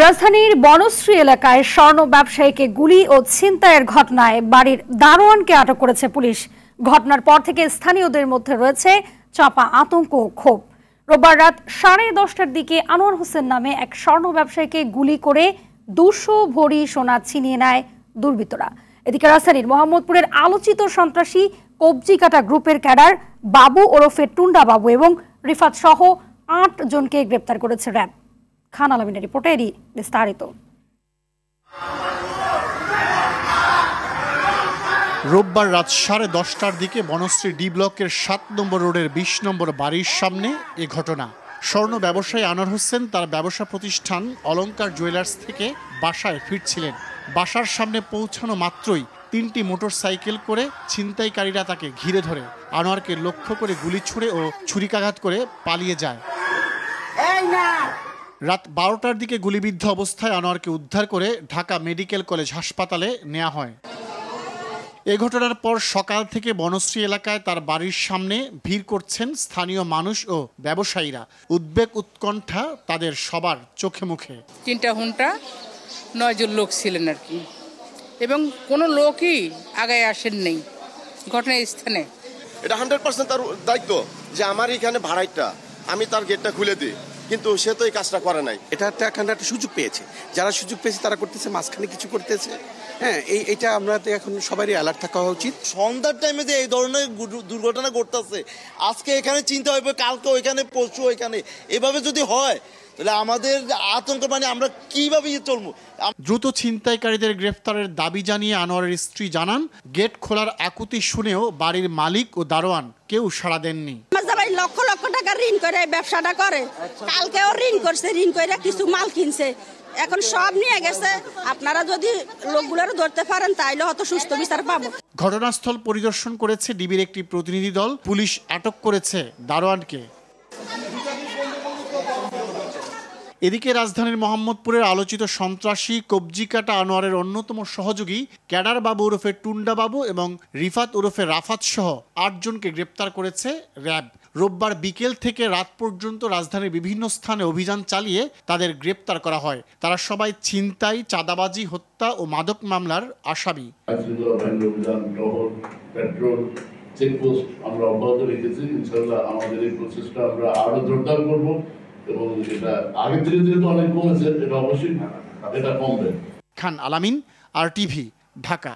রাজধানীর বনশ্রী এলাকায় স্বর্ণ ব্যবসায়ীকে গুলি ও ছিনতাইয়ের ঘটনায় বাড়ির দারোয়ানকে আটক করেছে পুলিশ। ঘটনার পর থেকে স্থানীয়দের মধ্যে রয়েছে চাপা আতঙ্ক ও ক্ষোভ। রোববার রাত 10:30টার দিকে আনোয়ার হোসেন নামে এক স্বর্ণ ব্যবসায়ীকে গুলি করে 200 ভরি সোনা ছিনিয়ে নেয় দুর্বৃত্তরা। এদিকে রাজধানীর মোহাম্মদপুরের আলোচিত সন্ত্রাসী কবজি কাটা গ্রুপের ক্যাডার বাবু ওরফে টুন্ডা বাবু এবং রিফাত সহ 8 জনকে গ্রেপ্তার করেছে র্যাব। খান আলমিনের রিপোর্টে বিস্তারিত। রোববার রাত 10:30টার দিকে বনশ্রী ডি ব্লকের 7 নম্বর রোডের 20 নম্বর বাড়ির সামনে এ ঘটনা। স্বর্ণ ব্যবসায়ী আনোয়ার হোসেন তার ব্যবসা প্রতিষ্ঠান অলংকার জুয়েলার্স থেকে বাসায় ফিরছিলেন। বাসার সামনে পৌঁছানো মাত্রই 3টি মোটরসাইকেল করে ছিনতাইকারীরা তাকে ঘিরে ধরে আনোয়ারকে লক্ষ্য করে গুলি ছুড়ে ও ছুরিকাঘাত করে পালিয়ে যায়। রাত 12টার দিকে গুলিবিদ্ধ অবস্থায় আনোয়ারকে উদ্ধার করে ঢাকা মেডিকেল কলেজ হাসপাতালে নেওয়া হয়। এ ঘটনার পর সকাল থেকে বনশ্রী এলাকায় তার বাড়ির সামনে ভিড় করছেন স্থানীয় মানুষ ও ব্যবসায়ীরা। উদ্বেগ উৎকণ্ঠা তাদের সবার চোখে মুখে। 3টা হুন্টা 9 জন লোক ছিলেন আর কি, এবং কোনো লোকই আগায় আসেন নেই ঘটনাস্থলে। এটা 100% তার দায়িত্ব যে আমার এখানে ভাড়াইটা আমি তার গেটটা খুলে দিই, কিন্তু সে তো এই কাজটা করে নাই। এটা একটা সুযোগ পেয়েছে, যারা সুযোগ পেয়েছে তারা করতেছে, মাঝখানে কিছু করতেছে। হ্যাঁ, এইটা আমরা এখন সবারই অ্যালার্ট থাকা উচিত। সন্ধ্যার টাইমে যে এই ধরনের দুর্ঘটনা ঘটতেছে, আজকে এখানে চিন্তা হবে, কালকে ওইখানে, পরশু ওইখানে, এভাবে যদি হয় তাহলে আমাদের আতঙ্ক, মানে আমরা কিভাবে চলবো। দ্রুত ছিনতাইকারীদের গ্রেফতারের দাবি জানিয়ে আনোয়ারের স্ত্রী জানান, গেট খোলার আকুতি শুনেও বাড়ির মালিক ও দারোয়ান কেউ সাড়া দেননি। লক্ষ লক্ষ টাকা ঋণ করে ব্যবসাটা করে, কালকেও ঋণ করছে, ঋণ করে কিছু মাল কিনছে, এখন সব নিয়ে গেছে। আপনারা যদি লোকগুলোর ধরতে পারেন তাইলে হয়তো সুস্থ বিচার পাবো। ঘটনাস্থল পরিদর্শন করেছে ডিবির একটি প্রতিনিধি দল। পুলিশ আটক করেছে দারোয়ানকে। এদিকে রাজধানীর মোহাম্মদপুরের আলোচিত সন্ত্রাসী কবজি কাটা আনোয়ারের অন্যতম সহযোগী ক্যাডার বাবু ওরফে টুন্ডা বাবু এবং রিফাত ওরফে রাফাত সহ 8 জনকে গ্রেপ্তার করেছে র্যাব। রোববার বিকেল থেকে রাত পর্যন্ত রাজধানীর বিভিন্ন স্থানে অভিযান চালিয়ে তাদের গ্রেপ্তার করা হয়। তারা সবাই ছিনতাই, চাঁদাবাজি, হত্যা ও মাদক মামলার আসামি। চেকপোস্ট আমরা অব্যাহত রেখেছি। ইনশাআল্লাহ আমাদের এই প্রচেষ্টা আমরা আরো জোরদার করব এবং এটা আগের থেকে যেহেতু অনেক কমেছে, এটা অবশ্যই এটা কমবে। খান আলামিন, RTV, ঢাকা।